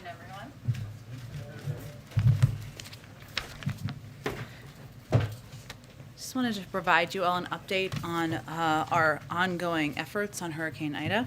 everyone. Just wanted to provide you all an update on our ongoing efforts on Hurricane Ida.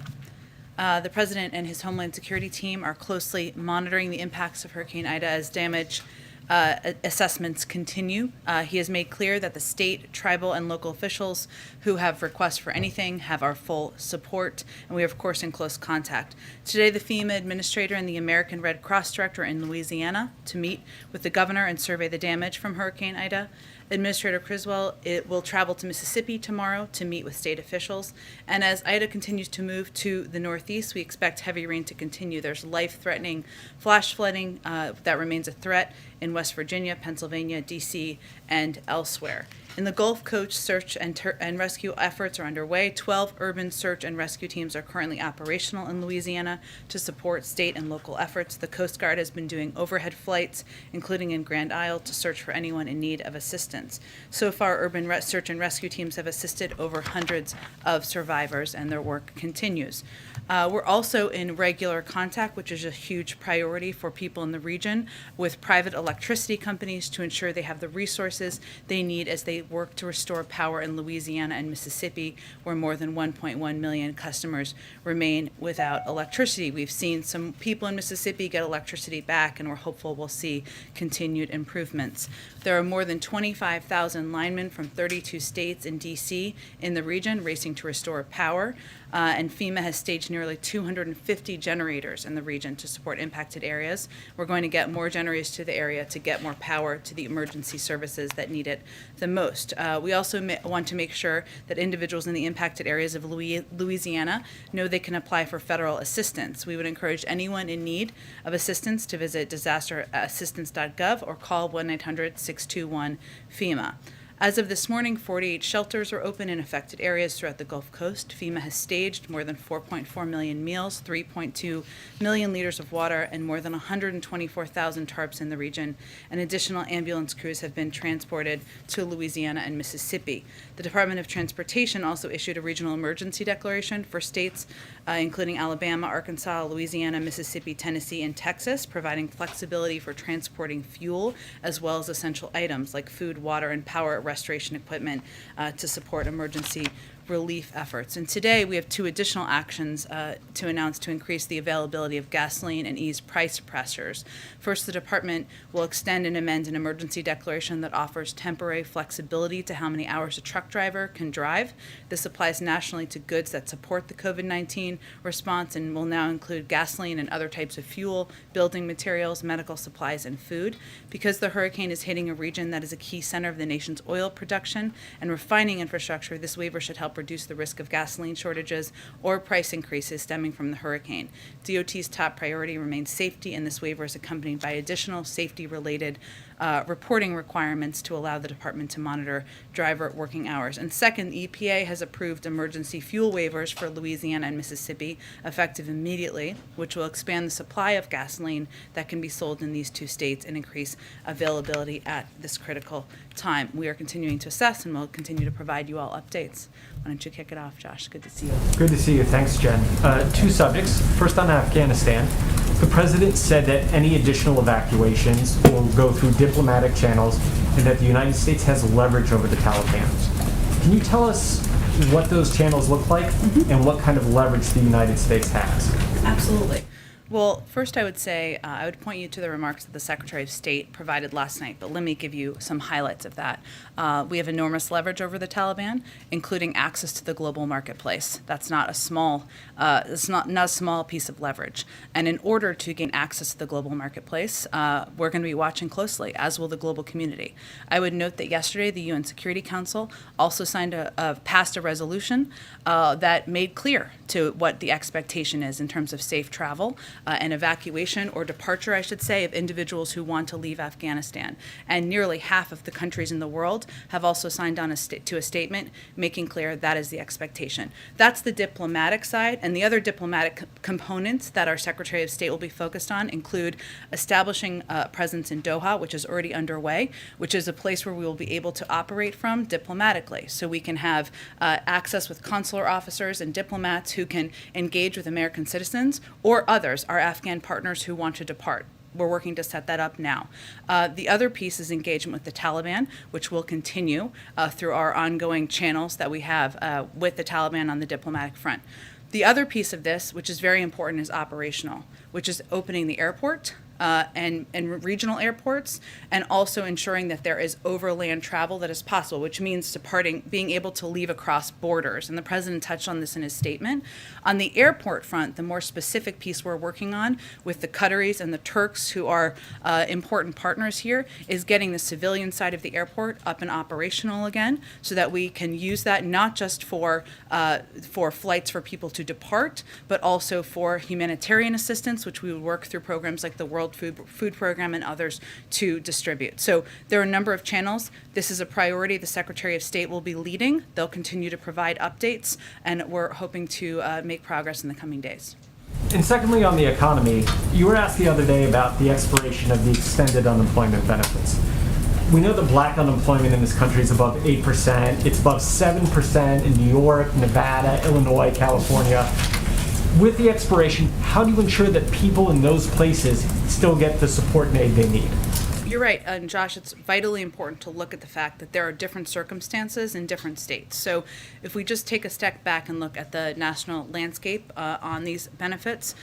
The President and his Homeland Security team are closely monitoring the impacts of Hurricane Ida as damage assessments continue. He has made clear that the state, tribal, and local officials who have requests for anything have our full support, and we are, of course, in close contact. Today, the FEMA administrator and the American Red Cross director are in Louisiana to meet with the governor and survey the damage from Hurricane Ida. Administrator Criswell will travel to Mississippi tomorrow to meet with state officials. And as Ida continues to move to the northeast, we expect heavy rain to continue. There's life-threatening flash flooding that remains a threat in West Virginia, Pennsylvania, D.C., and elsewhere. In the Gulf Coast, search and rescue efforts are underway. 12 urban search and rescue teams are currently operational in Louisiana to support state and local efforts. The Coast Guard has been doing overhead flights, including in Grand Isle, to search for anyone in need of assistance. So far, urban search and rescue teams have assisted over hundreds of survivors, and their work continues. We're also in regular contact, which is a huge priority for people in the region, with private electricity companies to ensure they have the resources they need as they work to restore power in Louisiana and Mississippi, where more than 1.1 million customers remain without electricity. We've seen some people in Mississippi get electricity back, and we're hopeful we'll see continued improvements. There are more than 25,000 linemen from 32 states and D.C. in the region racing to restore power. And FEMA has staged nearly 250 generators in the region to support impacted areas. We're going to get more generators to the area to get more power to the emergency services that need it the most. We also want to make sure that individuals in the impacted areas of Louisiana know they can apply for federal assistance. We would encourage anyone in need of assistance to visit disasterassistance.gov or call 1-800-621-FEMA. As of this morning, 48 shelters are open in affected areas throughout the Gulf Coast. FEMA has staged more than 4.4 million meals, 3.2 million liters of water, and more than 124,000 tarps in the region. And additional ambulance crews have been transported to Louisiana and Mississippi. The Department of Transportation also issued a regional emergency declaration for states including Alabama, Arkansas, Louisiana, Mississippi, Tennessee, and Texas, providing flexibility for transporting fuel as well as essential items like food, water, and power restoration equipment to support emergency relief efforts. And today we have two additional actions to announce to increase the availability of gasoline and ease price pressures. First, the department will extend and amend an emergency declaration that offers temporary flexibility to how many hours a truck driver can drive. This applies nationally to goods that support the COVID-19 response and will now include gasoline and other types of fuel, building materials, medical supplies, and food. Because the hurricane is hitting a region that is a key center of the nation's oil production and refining infrastructure, this waiver should help reduce the risk of gasoline shortages or price increases stemming from the hurricane. DOT's top priority remains safety, and this waiver is accompanied by additional safety-related reporting requirements to allow the department to monitor driver working hours. And second, the EPA has approved emergency fuel waivers for Louisiana and Mississippi, effective immediately, which will expand the supply of gasoline that can be sold in these two states and increase availability at this critical time. We are continuing to assess, and we'll continue to provide you all updates. Why don't you kick it off, Josh? Good to see you. Good to see you. Thanks, Jen. Two subjects. First, on Afghanistan. The president said that any additional evacuations will go through diplomatic channels and that the United States has leverage over the Taliban. Can you tell us what those channels look like and what kind of leverage the United States has? Absolutely. Well, first I would say I would point you to the remarks that the Secretary of State provided last night, but let me give you some highlights of that. We have enormous leverage over the Taliban, including access to the global marketplace. That's not a small, it's not a small piece of leverage. And in order to gain access to the global marketplace, we're going to be watching closely, as will the global community. I would note that yesterday the UN Security Council also passed a resolution that made clear to what the expectation is in terms of safe travel. And evacuation or departure, I should say, of individuals who want to leave Afghanistan. And nearly half of the countries in the world have also signed on to a statement making clear that is the expectation. That's the diplomatic side, and the other diplomatic components that our Secretary of State will be focused on include establishing a presence in Doha, which is already underway, which is a place where we will be able to operate from diplomatically. So we can have access with consular officers and diplomats who can engage with American citizens or others. our Afghan partners who want to depart. We're working to set that up now. The other piece is engagement with the Taliban, which will continue through our ongoing channels that we have with the Taliban on the diplomatic front. The other piece of this, which is very important, is operational, which is opening the airport and regional airports, and also ensuring that there is overland travel that is possible, which means being able to leave across borders. And the president touched on this in his statement. On the airport front, the more specific piece we're working on with the Qataris and the Turks, who are important partners here, is getting the civilian side of the airport up and operational again, so that we can use that not just for flights for people to depart, but also for humanitarian assistance, which we would work through programs like the World Food Program and others to distribute. So there are a number of channels. This is a priority the Secretary of State will be leading. They'll continue to provide updates, and we're hoping to make progress in the coming days. And secondly, on the economy, you were asked the other day about the expiration of the extended unemployment benefits. We know that black unemployment in this country is above 8%. It's above 7% in New York, Nevada, Illinois, California. With the expiration, how do you ensure that people in those places still get the support and aid they need? You're right, and Josh, it's vitally important to look at the fact that there are different circumstances in different states. So if we just take a step back and look at the national landscape on these benefits,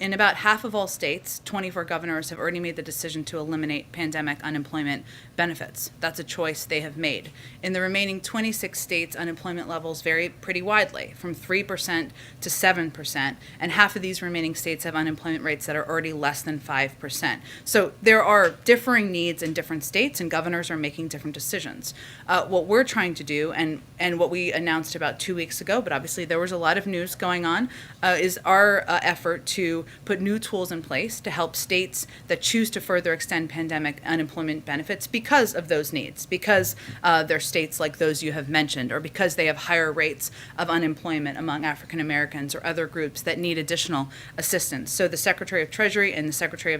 in about half of all states, 24 governors have already made the decision to eliminate pandemic unemployment benefits. That's a choice they have made. In the remaining 26 states, unemployment levels vary pretty widely, from 3% to 7%, and half of these remaining states have unemployment rates that are already less than 5%. So there are differing needs in different states, and governors are making different decisions. What we're trying to do, and what we announced about 2 weeks ago, but obviously there was a lot of news going on, is our effort to put new tools in place to help states that choose to further extend pandemic unemployment benefits because of those needs, because they're states like those you have mentioned, or because they have higher rates of unemployment among African Americans or other groups that need additional assistance. So the Secretary of Treasury and the Secretary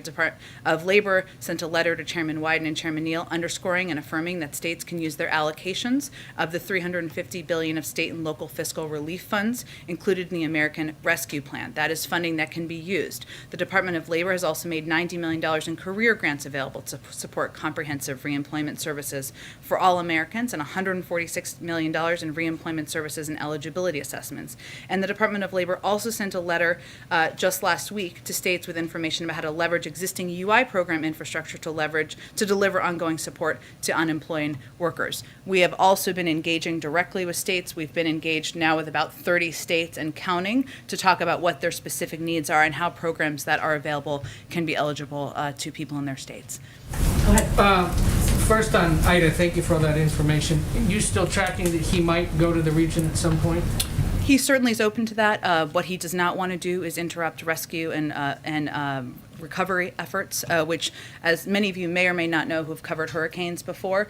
of Labor sent a letter to Chairman Wyden and Chairman Neal underscoring and affirming that states can use their allocations of the $350 billion of state and local fiscal relief funds included in the American Rescue Plan. That is funding that can be used. The Department of Labor has also made $90 million in career grants available to support comprehensive reemployment services for all Americans, and $146 million in reemployment services and eligibility assessments. And the Department of Labor also sent a letter just last week to states with information about how to leverage existing UI program infrastructure to deliver ongoing support to unemployed workers. We have also been engaging directly with states. We've been engaged now with about 30 states and counting to talk about what their specific needs are and how programs that are available can be eligible to people in their states. Go ahead. First on Ida, thank you for all that information. You still tracking that he might go to the region at some point? He certainly is open to that. What he does not want to do is interrupt rescue and recovery efforts, which, as many of you may or may not know who have covered hurricanes before,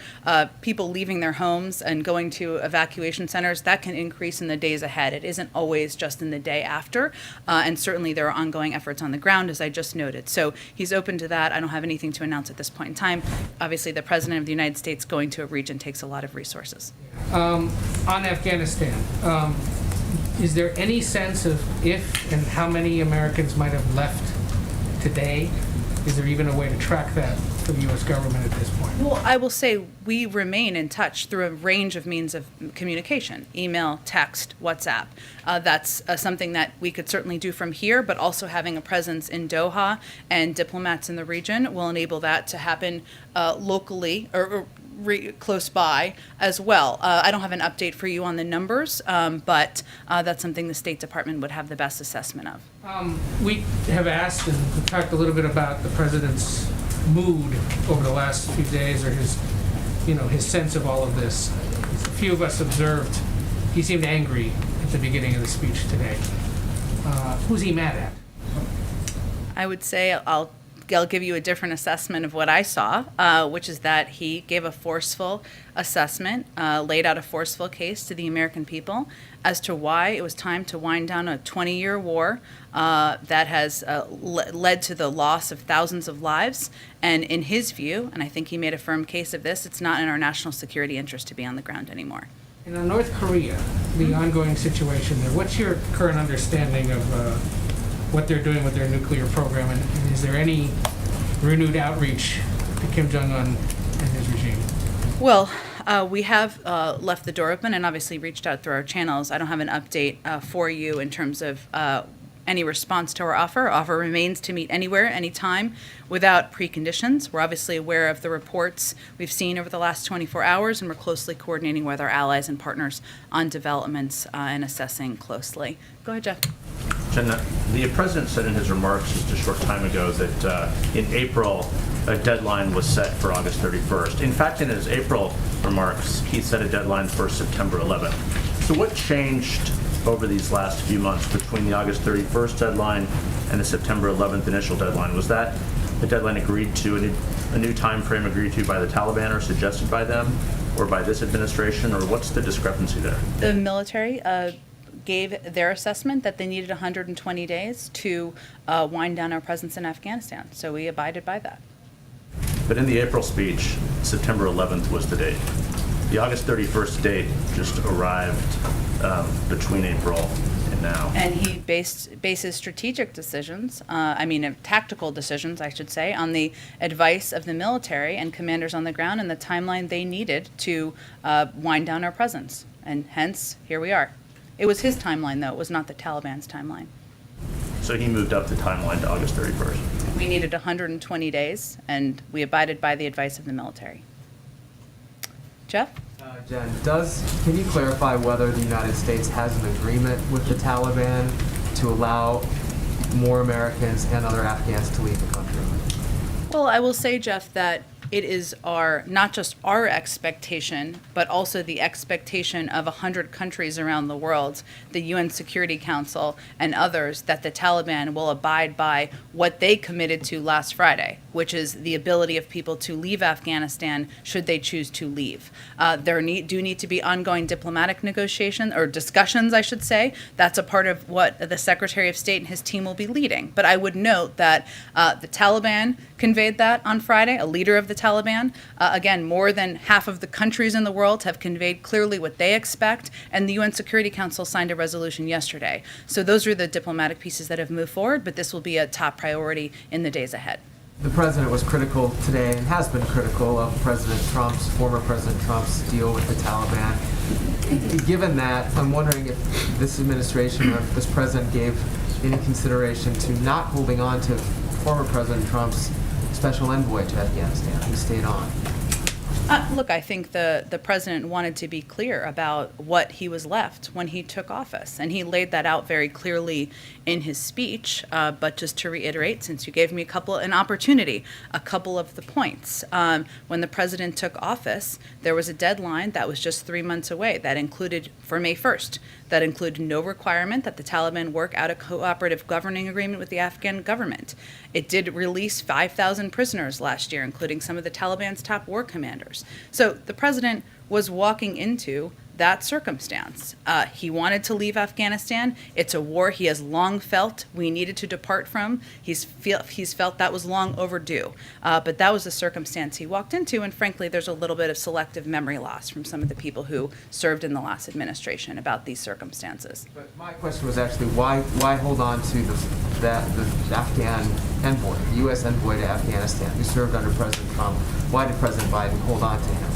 people leaving their homes and going to evacuation centers, that can increase in the days ahead. It isn't always just in the day after, and certainly there are ongoing efforts on the ground, as I just noted. So he's open to that. I don't have anything to announce at this point in time. Obviously, the President of the United States going to a region takes a lot of resources. On Afghanistan, is there any sense of if and how many Americans might have left today? Is there even a way to track that for the U.S. government at this point? Well, I will say we remain in touch through a range of means of communication: email, text, WhatsApp. That's something that we could certainly do from here, but also having a presence in Doha and diplomats in the region will enable that to happen locally or close by as well. I don't have an update for you on the numbers, but that's something the State Department would have the best assessment of. We have asked and we've talked a little bit about the president's mood over the last few days, or his sense of all of this. A few of us observed he seemed angry at the beginning of the speech today. Who's he mad at? I would say I'll give you a different assessment of what I saw, which is that he gave a forceful assessment, laid out a forceful case to the American people as to why it was time to wind down a 20-year war that has led to the loss of thousands of lives. And in his view, and I think he made a firm case of this, it's not in our national security interest to be on the ground anymore. And on North Korea, the ongoing situation there, what's your current understanding of what they're doing with their nuclear program, and is there any renewed outreach to Kim Jong-un and his regime? Well, we have left the door open and obviously reached out through our channels. I don't have an update for you in terms of any response to our offer. Our offer remains to meet anywhere, anytime, without preconditions. We're obviously aware of the reports we've seen over the last 24 hours, and we're closely coordinating with our allies and partners on developments and assessing closely. Go ahead, Jeff. Jen, the president said in his remarks just a short time ago that in April, a deadline was set for August 31st. In fact, in his April remarks, he set a deadline for September 11th. So what changed over these last few months between the August 31st deadline and the September 11th initial deadline? Was that a deadline agreed to, a new time frame agreed to by the Taliban or suggested by them or by this administration, or what's the discrepancy there? The military gave their assessment that they needed 120 days to wind down our presence in Afghanistan, so we abided by that. But in the April speech, September 11th was the date. The August 31st date just arrived between April and now. And he bases strategic decisions, tactical decisions, I should say, on the advice of the military and commanders on the ground and the timeline they needed to wind down our presence. And hence, here we are. It was his timeline, though. It was not the Taliban's timeline. So he moved up the timeline to August 31st. We needed 120 days, and we abided by the advice of the military. Jeff? Jen, can you clarify whether the United States has an agreement with the Taliban to allow more Americans and other Afghans to leave the country? Well, I will say, Jeff, that it is not just our expectation, but also the expectation of 100 countries around the world, the UN Security Council and others, that the Taliban will abide by what they committed to last Friday, which is the ability of people to leave Afghanistan should they choose to leave. There do need to be ongoing diplomatic negotiations, or discussions, I should say. That's a part of what the Secretary of State and his team will be leading. But I would note that the Taliban conveyed that on Friday, a leader of the Taliban. Again, more than half of the countries in the world have conveyed clearly what they expect, and the UN Security Council signed a resolution yesterday. So those are the diplomatic pieces that have moved forward, but this will be a top priority in the days ahead. The president was critical today and has been critical of former President Trump's deal with the Taliban. Given that, I'm wondering if this administration or if this president gave any consideration to not holding on to former President Trump's special envoy to Afghanistan, who stayed on. Look, I think the president wanted to be clear about what he was left when he took office, and he laid that out very clearly in his speech. But just to reiterate, since you gave me an opportunity, a couple of the points. When the president took office, there was a deadline that was just 3 months away that included, for May 1st, that included no requirement that the Taliban work out a cooperative governing agreement with the Afghan government. It did release 5,000 prisoners last year, including some of the Taliban's top war commanders. So the president was walking into that circumstance. He wanted to leave Afghanistan. It's a war he has long felt we needed to depart from. He's felt that was long overdue. But that was the circumstance he walked into, and frankly, there's a little bit of selective memory loss from some of the people who served in the last administration about these circumstances. But my question was actually why hold on to the Afghan envoy, the U.S. envoy to Afghanistan, who served under President Trump? Why did President Biden hold on to him?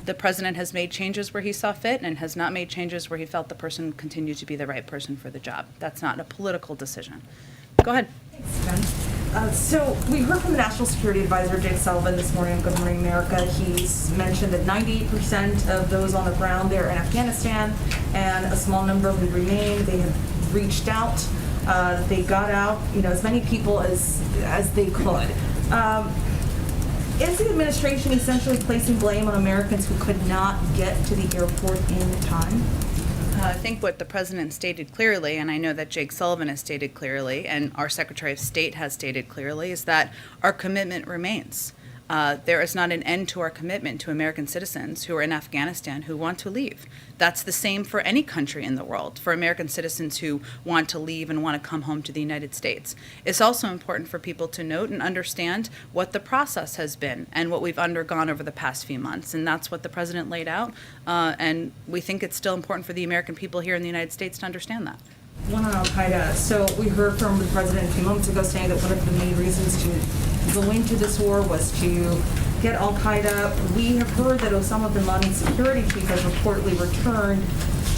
The president has made changes where he saw fit and has not made changes where he felt the person continued to be the right person for the job. That's not a political decision. Go ahead. Thanks, Jen. So we heard from the National Security Advisor, Jake Sullivan, this morning on Good Morning America. He's mentioned that 98% of those on the ground there in Afghanistan and a small number who remain, they have reached out. They got out, as many people as they could. Is the administration essentially placing blame on Americans who could not get to the airport in time? I think what the president stated clearly, and I know that Jake Sullivan has stated clearly, and our Secretary of State has stated clearly, is that our commitment remains. There is not an end to our commitment to American citizens who are in Afghanistan who want to leave. That's the same for any country in the world, for American citizens who want to leave and want to come home to the United States. It's also important for people to note and understand what the process has been and what we've undergone over the past few months, and that's what the president laid out, and we think it's still important for the American people here in the United States to understand that. One on Al-Qaeda. So we heard from the president a few moments ago saying that one of the main reasons to go into this war was to get Al-Qaeda. We have heard that Osama bin Laden's security chief has reportedly returned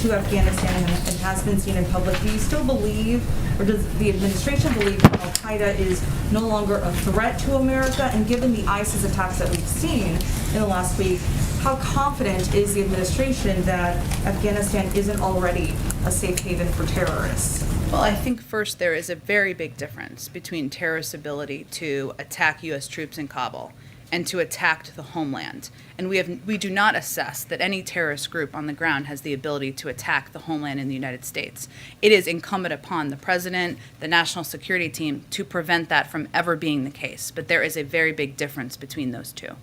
to Afghanistan and has been seen in public. Do you still believe, or does the administration believe, that Al-Qaeda is no longer a threat to America? And given the ISIS attacks that we've seen in the last week, how confident is the administration that Afghanistan isn't already a safe haven for terrorists? Well, I think first there is a very big difference between terrorists' ability to attack U.S. troops in Kabul and to attack the homeland. And we do not assess that any terrorist group on the ground has the ability to attack the homeland in the United States. It is incumbent upon the president, the national security team, to prevent that from ever being the case. But there is a very big difference between those two.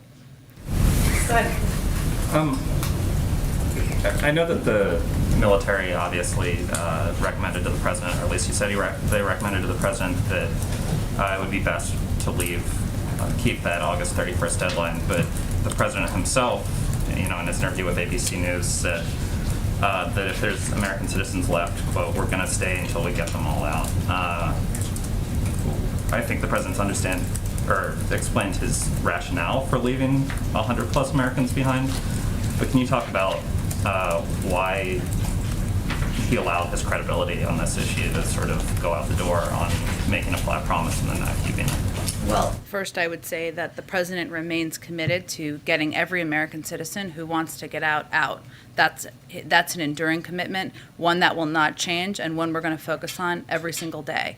I know that the military obviously recommended to the president, or at least you said they recommended to the president that it would be best to leave, keep that August 31st deadline. But the president himself, in his interview with ABC News, said that if there's American citizens left, quote, we're going to stay until we get them all out. I think the president's explained his rationale for leaving 100 plus Americans behind. But can you talk about why he allowed his credibility on this issue to sort of go out the door on making a flat promise and then not keeping it? Well, first I would say that the president remains committed to getting every American citizen who wants to get out. That's an enduring commitment, one that will not change, and one we're going to focus on every single day.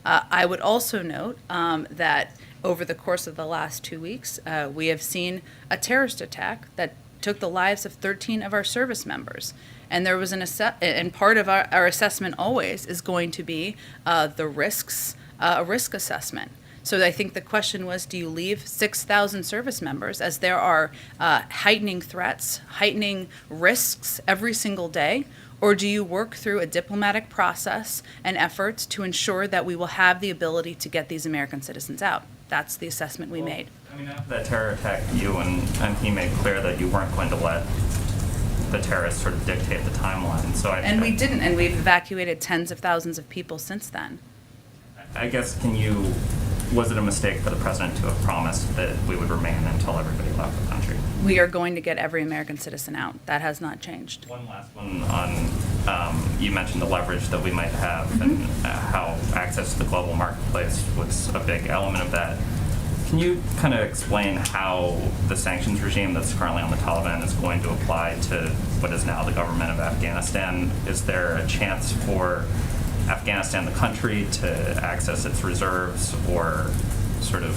I would also note that over the course of the last 2 weeks, we have seen a terrorist attack that took the lives of 13 of our service members. And there was and part of our assessment always is going to be the risks, a risk assessment. So I think the question was, do you leave 6,000 service members as there are heightening threats, heightening risks every single day? Or do you work through a diplomatic process and efforts to ensure that we will have the ability to get these American citizens out? That's the assessment we made. I mean, after that terror attack, you and he made clear that you weren't going to let the terrorists sort of dictate the timeline. And we didn't, and we've evacuated tens of thousands of people since then. I guess, was it a mistake for the president to have promised that we would remain until everybody left the country? We are going to get every American citizen out. That has not changed. One last one on, you mentioned the leverage that we might have and how access to the global marketplace was a big element of that. Can you kind of explain how the sanctions regime that's currently on the Taliban is going to apply to what is now the government of Afghanistan? Is there a chance for Afghanistan, the country, to access its reserves or sort of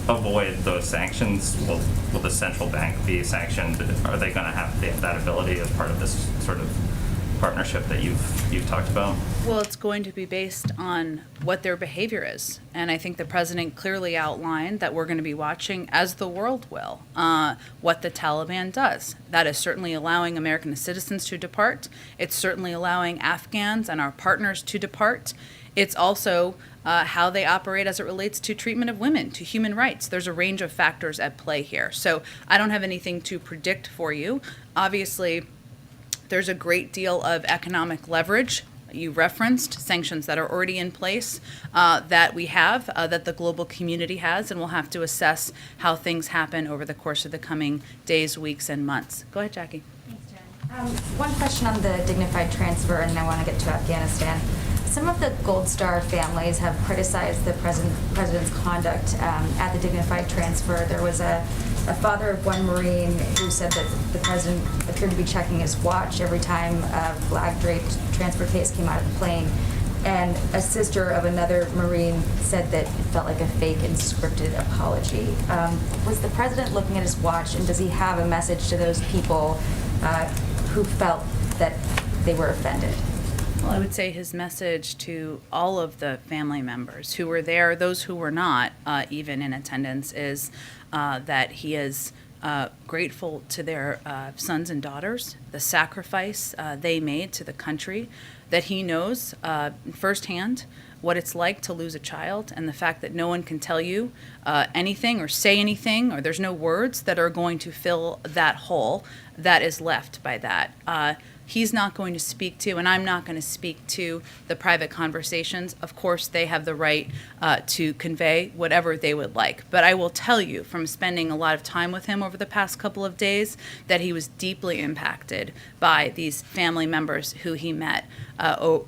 avoid those sanctions? Will the central bank be sanctioned? Are they going to have that ability as part of this sort of partnership that you've talked about? Well, it's going to be based on what their behavior is. And I think the president clearly outlined that we're going to be watching, as the world will, what the Taliban does. That is certainly allowing American citizens to depart. It's certainly allowing Afghans and our partners to depart. It's also how they operate as it relates to treatment of women, to human rights. There's a range of factors at play here. So I don't have anything to predict for you. Obviously, there's a great deal of economic leverage. You referenced sanctions that are already in place that we have, that the global community has, and we'll have to assess how things happen over the course of the coming days, weeks, and months. Go ahead, Jackie. Thanks, Jen. One question on the dignified transfer, and then I want to get to Afghanistan. Some of the Gold Star families have criticized the president's conduct at the dignified transfer. There was a father of one Marine who said that the president appeared to be checking his watch every time a flag-draped transfer case came out of the plane. And a sister of another Marine said that it felt like a fake and scripted apology. Was the president looking at his watch, and does he have a message to those people who felt that they were offended? Well, I would say his message to all of the family members who were there, those who were not even in attendance, is that he is grateful to their sons and daughters, the sacrifice they made to the country, that he knows firsthand what it's like to lose a child, and the fact that no one can tell you anything or say anything, or there's no words that are going to fill that hole that is left by that. he's not going to speak to, and I'm not going to speak to, the private conversations. Of course, they have the right to convey whatever they would like. But I will tell you from spending a lot of time with him over the past couple of days that he was deeply impacted by these family members who he met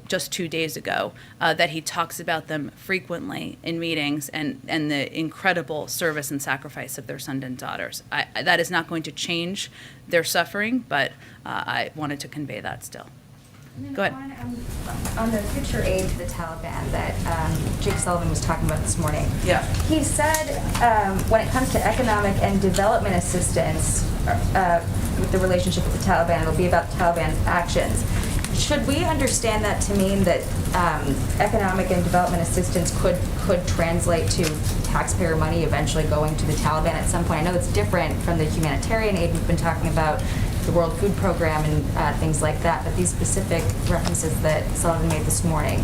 just 2 days ago, that he talks about them frequently in meetings, and the incredible service and sacrifice of their sons and daughters. That is not going to change their suffering, but I wanted to convey that still. Go ahead. On the future aid to the Taliban that Jake Sullivan was talking about this morning. Yeah. He said when it comes to economic and development assistance with the relationship with the Taliban, it'll be about the Taliban's actions. Should we understand that to mean that economic and development assistance could translate to taxpayer money eventually going to the Taliban at some point? I know it's different from the humanitarian aid we've been talking about, the World Food Program and things like that, but these specific references that Sullivan made this morning.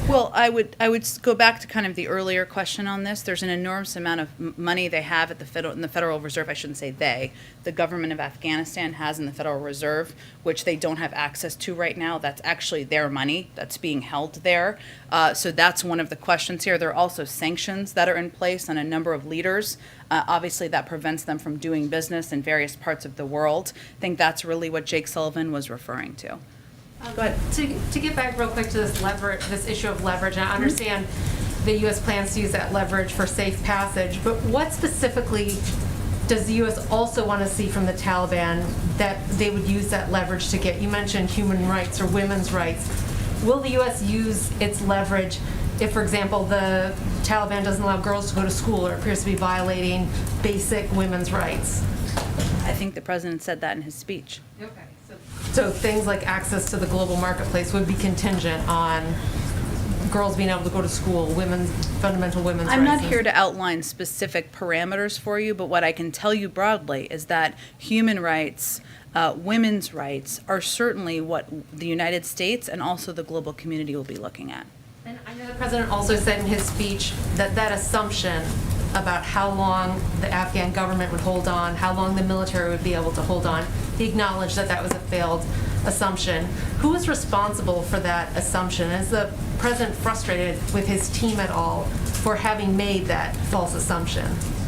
Well, I would go back to kind of the earlier question on this. There's an enormous amount of money they have at in the Federal Reserve. I shouldn't say they. The government of Afghanistan has in the Federal Reserve, which they don't have access to right now. That's actually their money that's being held there. So that's one of the questions here. There are also sanctions that are in place on a number of leaders. Obviously, that prevents them from doing business in various parts of the world. I think that's really what Jake Sullivan was referring to. Go ahead. To get back real quick to this issue of leverage, and I understand the U.S. plans to use that leverage for safe passage, but what specifically does the U.S. also want to see from the Taliban that they would use that leverage to get? You mentioned human rights or women's rights. Will the U.S. use its leverage if, for example, the Taliban doesn't allow girls to go to school or appears to be violating basic women's rights? I think the president said that in his speech. Okay. So things like access to the global marketplace would be contingent on girls being able to go to school, fundamental women's rights. I'm not here to outline specific parameters for you, but what I can tell you broadly is that human rights, women's rights are certainly what the United States and also the global community will be looking at. And I know the president also said in his speech that that assumption about how long the Afghan government would hold on, how long the military would be able to hold on, he acknowledged that that was a failed assumption. Who is responsible for that assumption? Is the president frustrated with his team at all for having made that false assumption?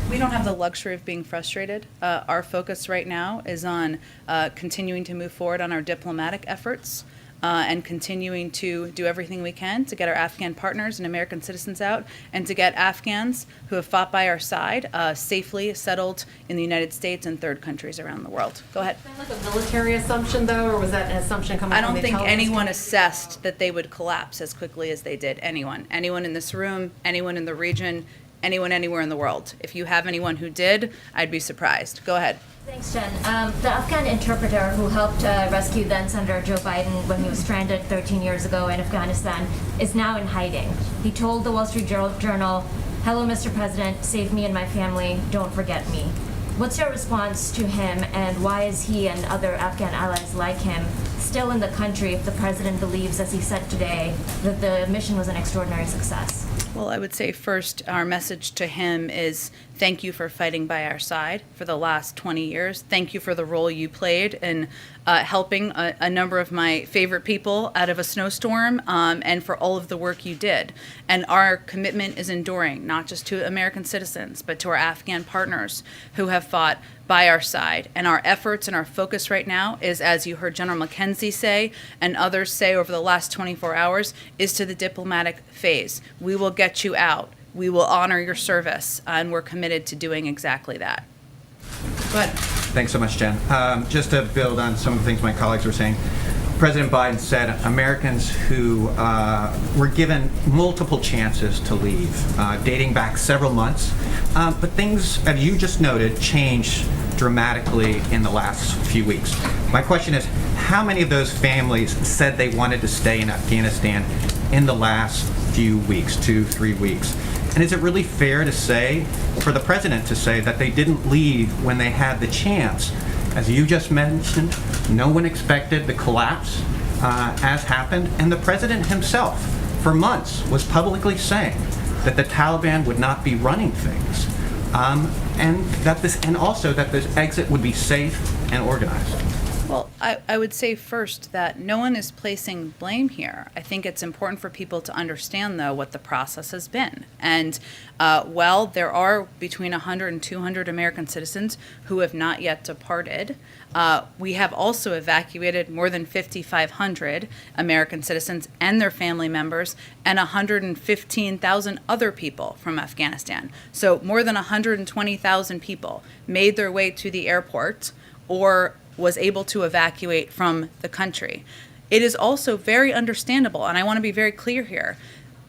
We don't have the luxury of being frustrated. Our focus right now is on continuing to move forward on our diplomatic efforts and continuing to do everything we can to get our Afghan partners and American citizens out and to get Afghans who have fought by our side safely settled in the United States and third countries around the world. Go ahead. Was that like a military assumption, though, or was that an assumption coming I from don't the think intelligence anyone community? assessed that they would collapse as quickly as they did. Anyone in this room, anyone in the region, anyone anywhere in the world. If you have anyone who did, I'd be surprised. Go ahead. Thanks, Jen. The Afghan interpreter who helped rescue then Senator Joe Biden when he was stranded 13 years ago in Afghanistan is now in hiding. He told the Wall Street Journal, "Hello, Mr. President, save me and my family, don't forget me." What's your response to him, and why is he and other Afghan allies like him still in the country if the president believes, as he said today, that the mission was an extraordinary success? Well, I would say first, our message to him is thank you for fighting by our side for the last 20 years. Thank you for the role you played in helping a number of my favorite people out of a snowstorm, and for all of the work you did. And our commitment is enduring, not just to American citizens, but to our Afghan partners who have fought by our side. And our efforts and our focus right now is, as you heard General McKenzie say and others say over the last 24 hours, is to the diplomatic phase. We will get you out. We will honor your service, and we're committed to doing exactly that. Go ahead. Thanks so much, Jen. Just to build on some of the things my colleagues were saying, President Biden said Americans who were given multiple chances to leave, dating back several months, but things, as you just noted, changed dramatically in the last few weeks. My question is, how many of those families said they wanted to stay in Afghanistan in the last few weeks, 2-3 weeks? And is it really fair to say, for the president to say, that they didn't leave when they had the chance? As you just mentioned, no one expected the collapse as happened, and the president himself, for months, was publicly saying that the Taliban would not be running things, and also that this exit would be safe and organized. Well, I would say first that no one is placing blame here. I think it's important for people to understand, though, what the process has been. And while there are between 100 and 200 American citizens who have not yet departed, we have also evacuated more than 5,500 American citizens and their family members and 115,000 other people from Afghanistan. So more than 120,000 people made their way to the airport or was able to evacuate from the country. It is also very understandable, and I want to be very clear here,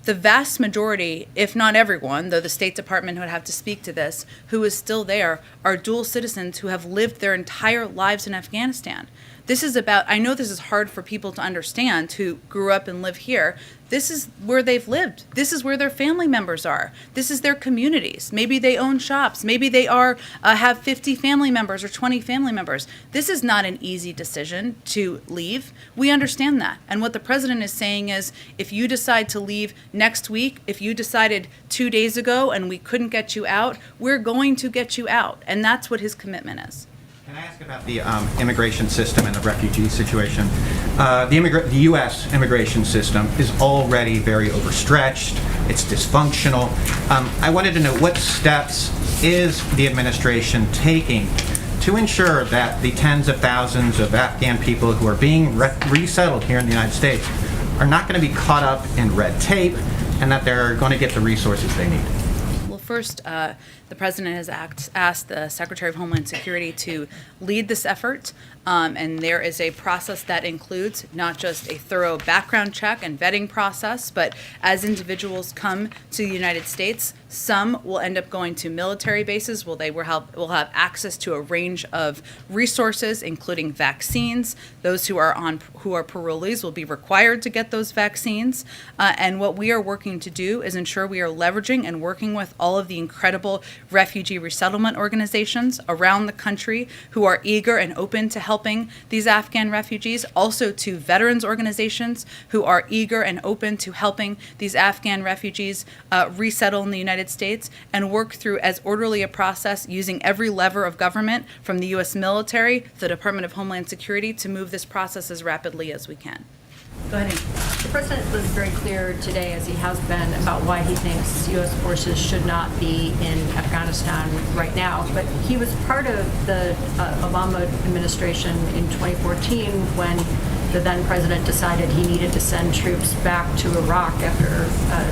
the vast majority, if not everyone, though the State Department would have to speak to this, who is still there, are dual citizens who have lived their entire lives in Afghanistan. This is about, I know this is hard for people to understand who grew up and live here. This is where they've lived. This is where their family members are. This is their communities. Maybe they own shops. Maybe they have 50 family members or 20 family members. This is not an easy decision to leave. We understand that. And what the president is saying is, if you decide to leave next week, if you decided 2 days ago and we couldn't get you out, we're going to get you out. And that's what his commitment is. Can I ask about the immigration system and the refugee situation? The U.S. immigration system is already very overstretched. It's dysfunctional. I wanted to know what steps is the administration taking to ensure that the tens of thousands of Afghan people who are being resettled here in the United States are not going to be caught up in red tape and that they're going to get the resources they need? Well, first, the president has asked the Secretary of Homeland Security to lead this effort, and there is a process that includes not just a thorough background check and vetting process, but as individuals come to the United States, some will end up going to military bases where they will have access to a range of resources, including vaccines. Those who are parolees will be required to get those vaccines. And what we are working to do is ensure we are leveraging and working with all of the incredible refugee resettlement organizations around the country who are eager and open to helping these Afghan refugees, also to veterans organizations who are eager and open to helping these Afghan refugees resettle in the United States and work through as orderly a process using every lever of government from the U.S. military, the Department of Homeland Security, to move this process as rapidly as we can. Go ahead, Amy. The president was very clear today, as he has been, about why he thinks U.S. forces should not be in Afghanistan right now. But he was part of the Obama administration in 2014 when the then president decided he needed to send troops back to Iraq after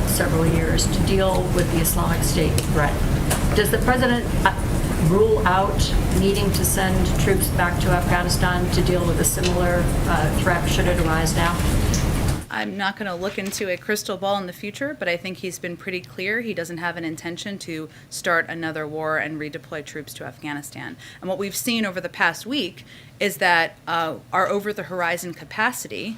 several years to deal with the Islamic State threat. Does the president rule out needing to send troops back to Afghanistan to deal with a similar threat should it arise now? I'm not going to look into a crystal ball in the future, but I think he's been pretty clear he doesn't have an intention to start another war and redeploy troops to Afghanistan. And what we've seen over the past week is that our over-the-horizon capacity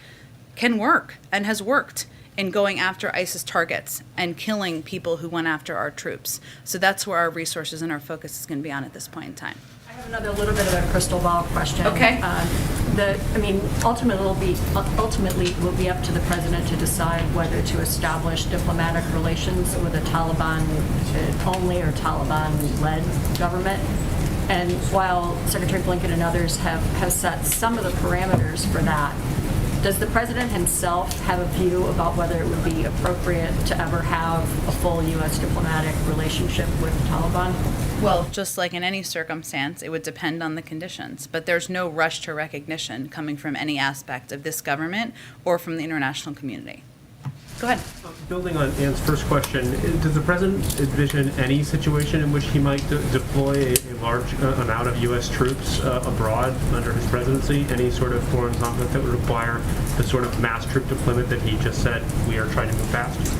can work and has worked in going after ISIS targets and killing people who went after our troops. So that's where our resources and our focus is going to be on at this point in time. I have another little bit of a crystal ball question. Okay. Ultimately, it will be up to the president to decide whether to establish diplomatic relations with a Taliban only or Taliban-led government. And while Secretary Blinken and others have set some of the parameters for that, does the president himself have a view about whether it would be appropriate to ever have a full U.S. diplomatic relationship with the Taliban? Well, just like in any circumstance, it would depend on the conditions. But there's no rush to recognition coming from any aspect of this government or from the international community. Go ahead. Building on Ann's first question, does the president envision any situation in which he might deploy a large amount of U.S. troops abroad under his presidency? Any sort of foreign conflict that would require the sort of mass troop deployment that he just said we are trying to move past?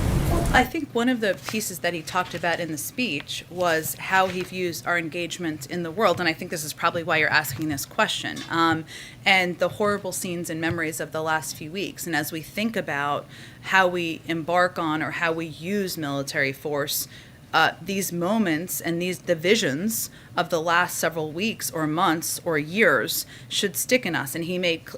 I think one of the pieces that he talked about in the speech was how he views our engagement in the world, and I think this is probably why you're asking this question, and the horrible scenes and memories of the last few weeks. And as we think about how we embark on or how we use military force, these moments and these divisions of the last several weeks or months or years should stick in us, and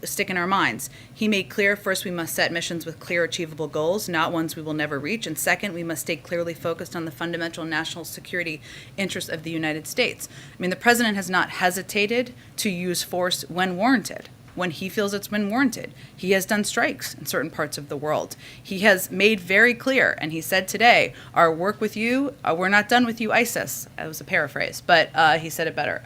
stick in our minds. He made clear, first, we must set missions with clear, achievable goals, not ones we will never reach. And second, we must stay clearly focused on the fundamental national security interests of the United States. I mean, the president has not hesitated to use force when warranted. when he feels it's been warranted. He has done strikes in certain parts of the world. He has made very clear, and he said today, our work with you, we're not done with you, ISIS. That was a paraphrase, but he said it better.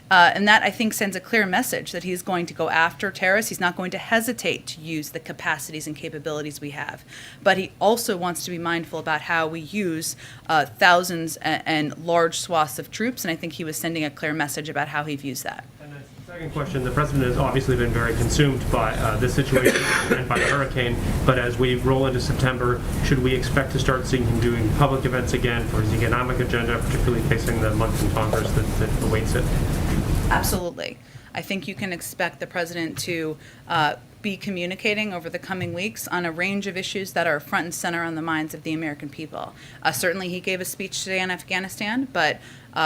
And that, I think, sends a clear message that he's going to go after terrorists. He's not going to hesitate to use the capacities and capabilities we have. But he also wants to be mindful about how we use thousands and large swaths of troops, and I think he was sending a clear message about how he views that. And the second question, the president has obviously been very consumed by this situation and by the hurricane, but as we roll into September, should we expect to start seeing him doing public events again for his economic agenda, particularly facing the month in Congress that awaits it? Absolutely. I think you can expect the president to be communicating over the coming weeks on a range of issues that are front and center on the minds of the American people. Certainly he gave a speech today on Afghanistan, but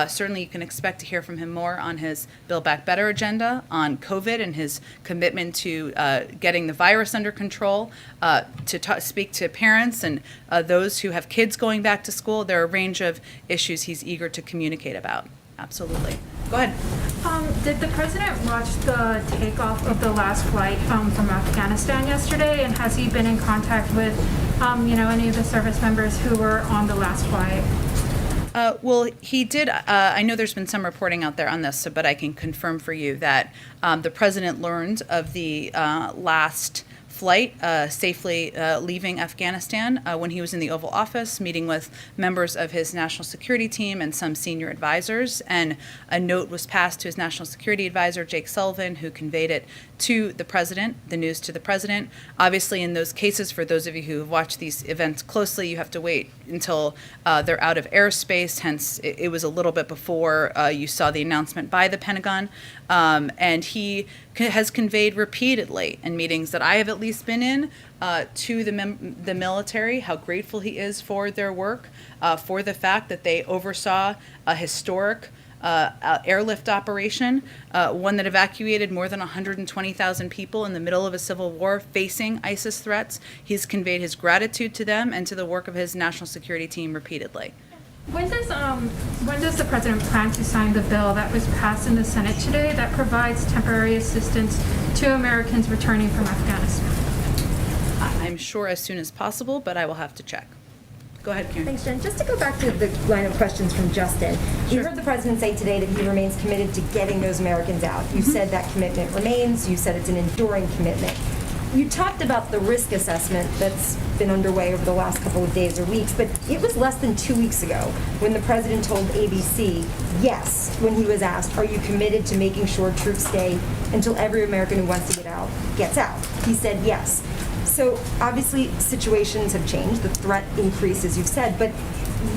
certainly you can expect to hear from him more on his Build Back Better agenda, on COVID and his commitment to getting the virus under control, to speak to parents and those who have kids going back to school. There are a range of issues he's eager to communicate about. Absolutely. Go ahead. Did the president watch the takeoff of the last flight from Afghanistan yesterday? And has he been in contact with, any of the service members who were on the last flight? Well, he did. I know there's been some reporting out there on this, but I can confirm for you that the president learned of the last flight safely leaving Afghanistan when he was in the Oval Office, meeting with members of his national security team and some senior advisors. And a note was passed to his national security advisor, Jake Sullivan, who conveyed it to the president, the news to the president. Obviously, in those cases, for those of you who have watched these events closely, you have to wait until they're out of airspace. Hence, it was a little bit before you saw the announcement by the Pentagon. And he has conveyed repeatedly in meetings that I have at least been in to the military how grateful he is for their work, for the fact that they oversaw a historic airlift operation, one that evacuated more than 120,000 people in the middle of a civil war facing ISIS threats. He's conveyed his gratitude to them and to the work of his national security team repeatedly. When does the president plan to sign the bill that was passed in the Senate today that provides temporary assistance to Americans returning from Afghanistan? I'm sure as soon as possible, but I will have to check. Go ahead, Karen. Thanks, Jen. Just to go back to the line of questions from Justin, you heard the president say today that he remains committed to getting those Americans out. You said that commitment remains. You said it's an enduring commitment. You talked about the risk assessment that's been underway over the last couple of days or weeks, but it was less than 2 weeks ago when the president told ABC yes when he was asked, are you committed to making sure troops stay until every American who wants to get out gets out? He said yes. So obviously situations have changed, the threat increased as you've said, but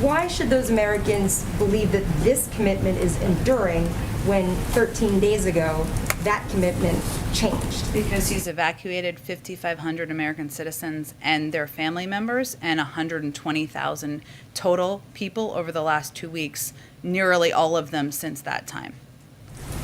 why should those Americans believe that this commitment is enduring when 13 days ago that commitment changed? Because he's evacuated 5,500 American citizens and their family members and 120,000 total people over the last 2 weeks, nearly all of them since that time.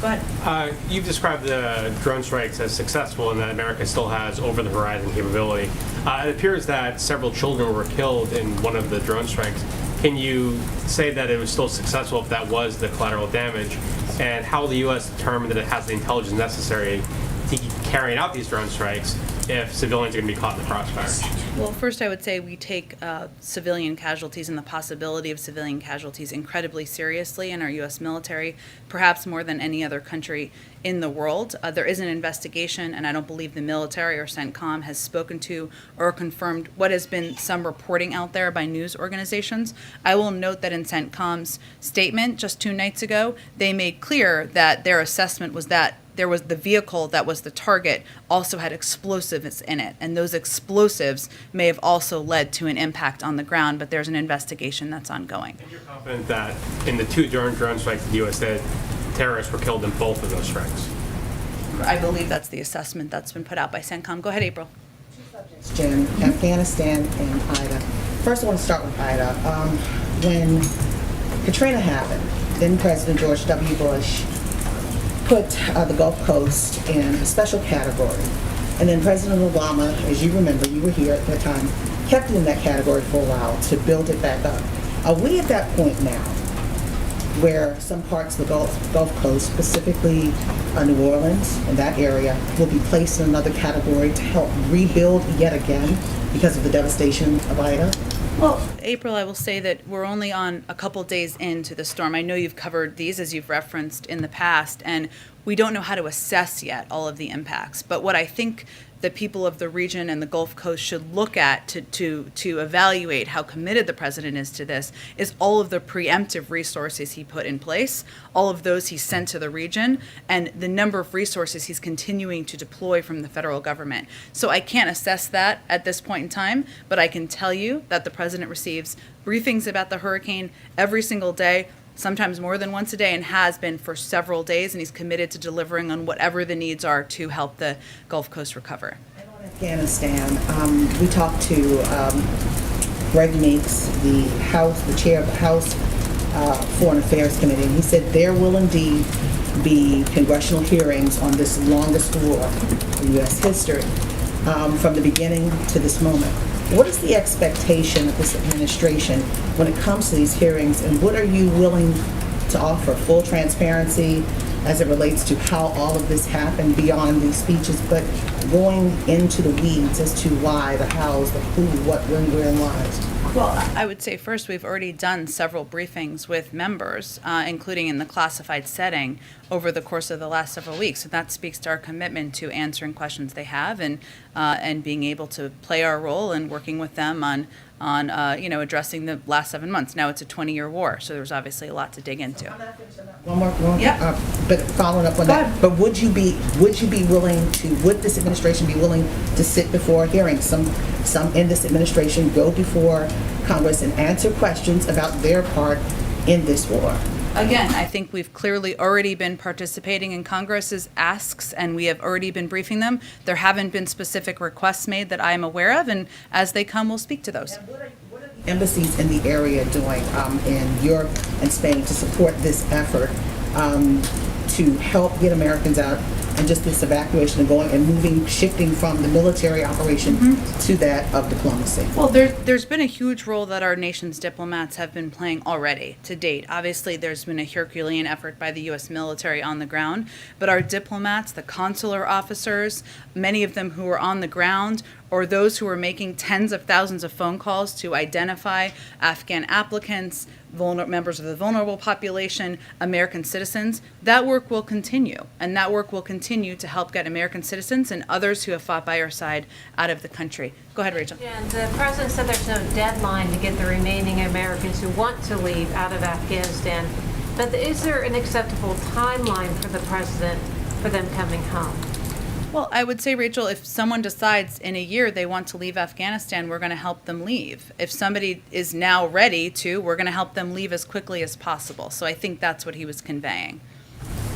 Go ahead. You've described the drone strikes as successful and that America still has over-the-horizon capability. It appears that several children were killed in one of the drone strikes. Can you say that it was still successful if that was the collateral damage? And how will the U.S. determine that it has the intelligence necessary to keep carrying out these drone strikes if civilians are going to be caught in the crossfire? Well, first I would say we take civilian casualties and the possibility of civilian casualties incredibly seriously in our U.S. military, perhaps more than any other country in the world. There is an investigation, and I don't believe the military or CENTCOM has spoken to or confirmed what has been some reporting out there by news organizations. I will note that in CENTCOM's statement just 2 nights ago, they made clear that their assessment was that there was the vehicle that was the target also had explosives in it, and those explosives may have also led to an impact on the ground, but there's an investigation that's ongoing. And you're confident that in the 2 drone strikes the U.S. did, terrorists were killed in both of those strikes? I believe that's the assessment that's been put out by CENTCOM. Go ahead, April. Jen, Afghanistan and Ida. First, I want to start with Ida. When Katrina happened, then President George W. Bush put the Gulf Coast in a special category. And then President Obama, as you remember, you were here at that time, kept it in that category for a while to build it back up. Are we at that point now where some parts of the Gulf Coast, specifically New Orleans and that area, will be placed in another category to help rebuild yet again because of the devastation of Ida? Well, April, I will say that we're only on a couple days into the storm. I know you've covered these, as you've referenced in the past, and we don't know how to assess yet all of the impacts. But what I think the people of the region and the Gulf Coast should look at to evaluate how committed the president is to this is all of the preemptive resources he put in place, all of those he sent to the region, and the number of resources he's continuing to deploy from the federal government. So I can't assess that at this point in time, but I can tell you that the president receives briefings about the hurricane every single day, sometimes more than once a day, and has been for several days, and he's committed to delivering on whatever the needs are to help the Gulf Coast recover. Afghanistan, we talked to Greg Meeks, the chair of the House Foreign Affairs Committee, and he said there will indeed be congressional hearings on this longest war in U.S. history from the beginning to this moment. What is the expectation of this administration when it comes to these hearings, and what are you willing to offer? Full transparency as it relates to how all of this happened beyond these speeches, but going into the weeds as to why, the hows, the who, what, when, where, and whys. Well, I would say first, we've already done several briefings with members, including in the classified setting, over the course of the last several weeks. So that speaks to our commitment to answering questions they have and being able to play our role in working with them on addressing the last 7 months. Now it's a 20-year war, so there's obviously a lot to dig into. One more. Yeah. But following up on that, but would this administration be willing to sit before hearings? Some in this administration go before Congress and answer questions about their part in this war. Again, I think we've clearly already been participating in Congress's asks, and we have already been briefing them. There haven't been specific requests made that I am aware of, and as they come, we'll speak to those. Embassies in the area doing in Europe and Spain to support this effort to help get Americans out and just this evacuation and going and shifting from the military operation to that of diplomacy? Well, there's been a huge role that our nation's diplomats have been playing already to date. Obviously, there's been a Herculean effort by the U.S. military on the ground, but our diplomats, the consular officers, many of them who are on the ground, or those who are making tens of thousands of phone calls to identify Afghan applicants, members of the vulnerable population, American citizens, that work will continue. And that work will continue to help get American citizens and others who have fought by our side out of the country. Go ahead, Rachel. Yeah, and the president said there's no deadline to get the remaining Americans who want to leave out of Afghanistan. But is there an acceptable timeline for the president for them coming home? Well, I would say, Rachel, if someone decides in a year they want to leave Afghanistan, we're going to help them leave. If somebody is now ready to, we're going to help them leave as quickly as possible. So I think that's what he was conveying.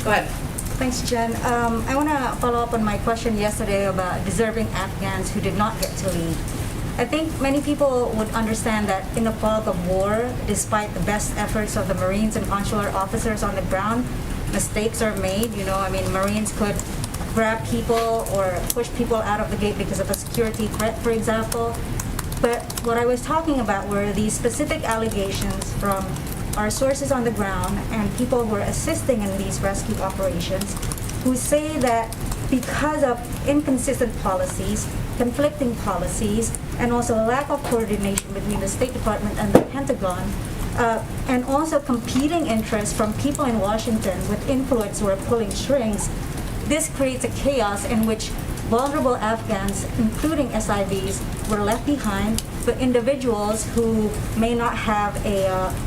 Go ahead. Thanks, Jen. I want to follow up on my question yesterday about deserving Afghans who did not get to leave. I think many people would understand that in the fog of war, despite the best efforts of the Marines and consular officers on the ground, mistakes are made. Marines could grab people or push people out of the gate because of a security threat, for example. But what I was talking about were these specific allegations from our sources on the ground and people who are assisting in these rescue operations who say that because of inconsistent policies, conflicting policies, and also a lack of coordination between the State Department and the Pentagon, and also competing interests from people in Washington with influence who are pulling strings, this creates a chaos in which vulnerable Afghans, including SIVs, were left behind, but individuals who may not have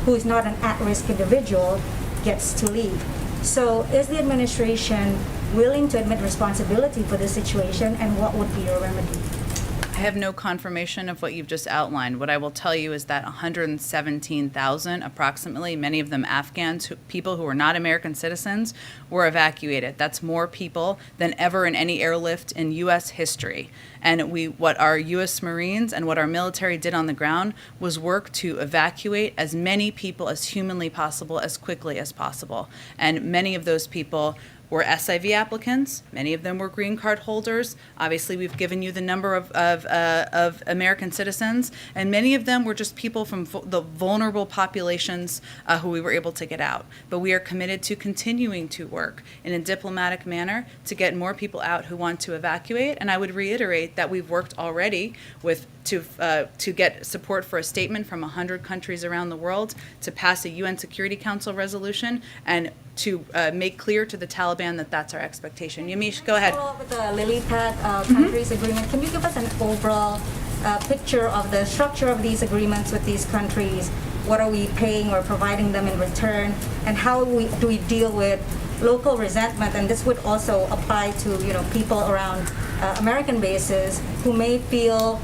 who is not an at-risk individual gets to leave. So is the administration willing to admit responsibility for this situation, and what would be your remedy? I have no confirmation of what you've just outlined. What I will tell you is that 117,000, approximately, many of them Afghans, people who are not American citizens, were evacuated. That's more people than ever in any airlift in U.S. history. And what our U.S. Marines and what our military did on the ground was work to evacuate as many people as humanly possible, as quickly as possible. And many of those people were SIV applicants. Many of them were green card holders. Obviously, we've given you the number of American citizens, and many of them were just people from the vulnerable populations who we were able to get out. But we are committed to continuing to work in a diplomatic manner to get more people out who want to evacuate. And I would reiterate that we've worked already to get support for a statement from 100 countries around the world to pass a UN Security Council resolution and to make clear to the Taliban that that's our expectation. Yamish, go ahead. Follow up with the lily pad countries agreement. Can you give us an overall picture of the structure of these agreements with these countries? What are we paying or providing them in return? And how do we deal with local resentment? And this would also apply to people around American bases who may feel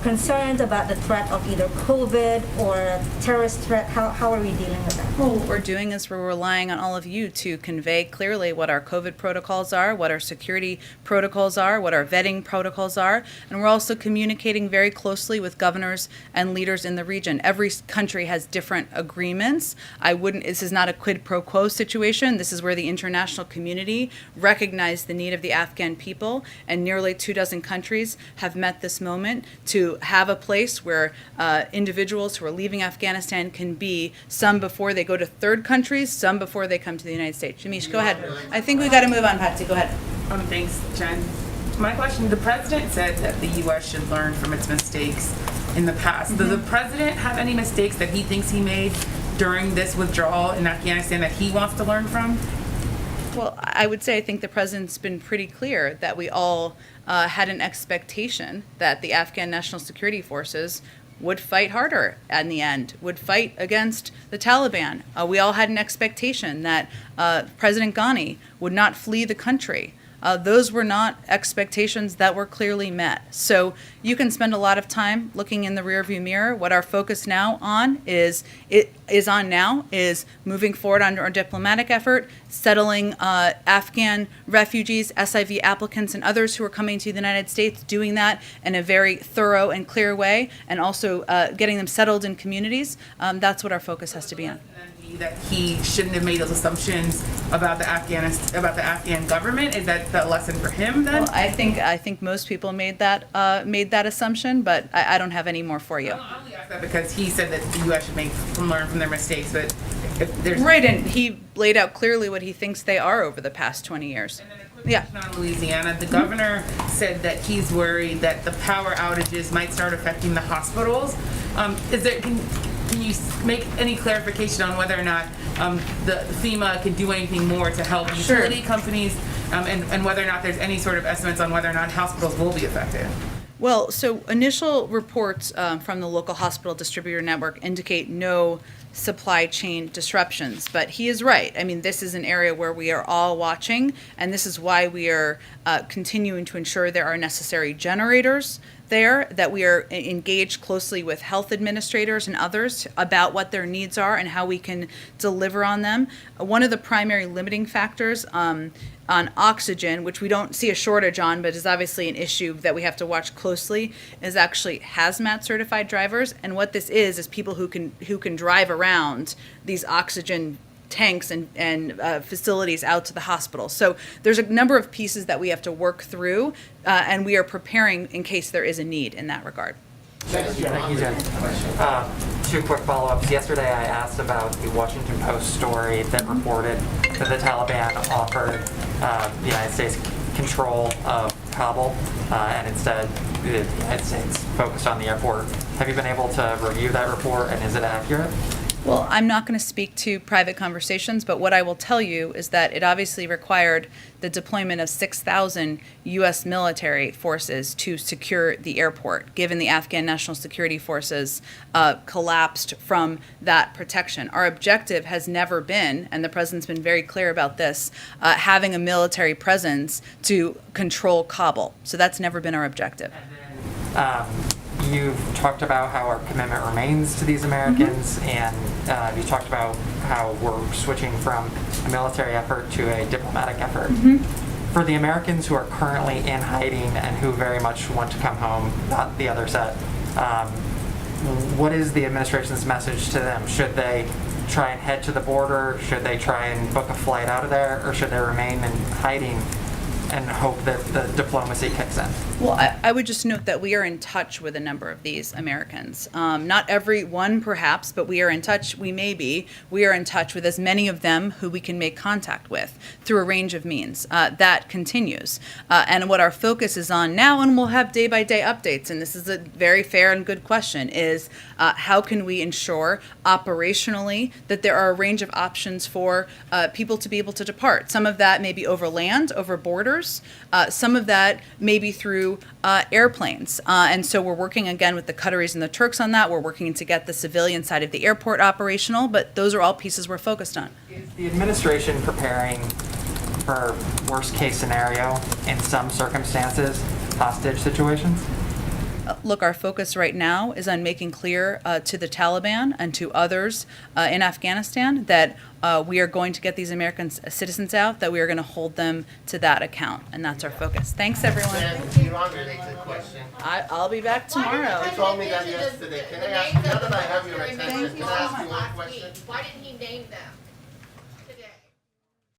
concerned about the threat of either COVID or a terrorist threat. How are we dealing with that? Well, what we're doing is we're relying on all of you to convey clearly what our COVID protocols are, what our security protocols are, what our vetting protocols are, and we're also communicating very closely with governors and leaders in the region. Every country has different agreements. This is not a quid pro quo situation. This is where the international community recognized the need of the Afghan people, and nearly 24 countries have met this moment to have a place where individuals who are leaving Afghanistan can be, some before they go to third countries, some before they come to the United States. Jamish, go ahead. I think we got to move on, Patsy. Go ahead. Thanks, Jen. My question, the president said that the U.S. should learn from its mistakes in the past. Does the president have any mistakes that he thinks he made during this withdrawal in Afghanistan that he wants to learn from? Well, I would say I think the president's been pretty clear that we all had an expectation that the Afghan National Security Forces would fight harder in the end, would fight against the Taliban. We all had an expectation that President Ghani would not flee the country. Those were not expectations that were clearly met. So you can spend a lot of time looking in the rearview mirror. What our focus now on is moving forward on our diplomatic effort, settling Afghan refugees, SIV applicants, and others who are coming to the United States, doing that in a very thorough and clear way, and also getting them settled in communities. That's what our focus has to be on. That he shouldn't have made those assumptions about the Afghan government. Is that the lesson for him then? Well, I think most people made that assumption, but I don't have any more for you. I only ask that because he said that the U.S. should learn from their mistakes, but if there's right, and he laid out clearly what he thinks they are over the past 20 years. And then a quick question on Louisiana. The governor said that he's worried that the power outages might start affecting the hospitals. Can you make any clarification on whether or not the FEMA can do anything more to help utility companies, and whether or not there's any sort of estimates on whether or not hospitals will be affected? Well, so initial reports from the local hospital distributor network indicate no supply chain disruptions, but he is right. I mean, this is an area where we are all watching, and this is why we are continuing to ensure there are necessary generators there, that we are engaged closely with health administrators and others about what their needs are and how we can deliver on them. One of the primary limiting factors on oxygen, which we don't see a shortage on, but is obviously an issue that we have to watch closely, is actually hazmat certified drivers. And what this is people who can drive around these oxygen tanks and facilities out to the hospital. So there's a number of pieces that we have to work through, and we are preparing in case there is a need in that regard. Thank you, Jen. Two quick follow-ups. Yesterday I asked about the Washington Post story that reported that the Taliban offered the United States control of Kabul, and instead the United States focused on the airport. Have you been able to review that report, and is it accurate? Well, I'm not going to speak to private conversations, but what I will tell you is that it obviously required the deployment of 6,000 U.S. military forces to secure the airport, given the Afghan National Security Forces collapsed from that protection. Our objective has never been, and the president's been very clear about this, having a military presence to control Kabul. So that's never been our objective. You've talked about how our commitment remains to these Americans, and you talked about how we're switching from a military effort to a diplomatic effort. For the Americans who are currently in hiding and who very much want to come home, not the other set, what is the administration's message to them? Should they try and head to the border? Should they try and book a flight out of there? Or should they remain in hiding and hope that the diplomacy kicks in? Well, I would just note that we are in touch with a number of these Americans. Not every one, perhaps, but we are in touch. We are in touch with as many of them who we can make contact with through a range of means. That continues. And what our focus is on now, and we'll have day-by-day updates, and this is a very fair and good question, is how can we ensure operationally that there are a range of options for people to be able to depart. Some of that may be over land, over borders. Some of that may be through airplanes. And so we're working again with the Qataris and the Turks on that. We're working to get the civilian side of the airport operational, but those are all pieces we're focused on. Is the administration preparing for worst case scenario in some circumstances, hostage situations? Look, our focus right now is on making clear to the Taliban and to others in Afghanistan that we are going to get these American citizens out, that we are going to hold them to that account, and that's our focus. Thanks, everyone. I'll be back tomorrow. You told me that yesterday. Can I ask, now that I have your attention, can I ask you one question? Why didn't he name them?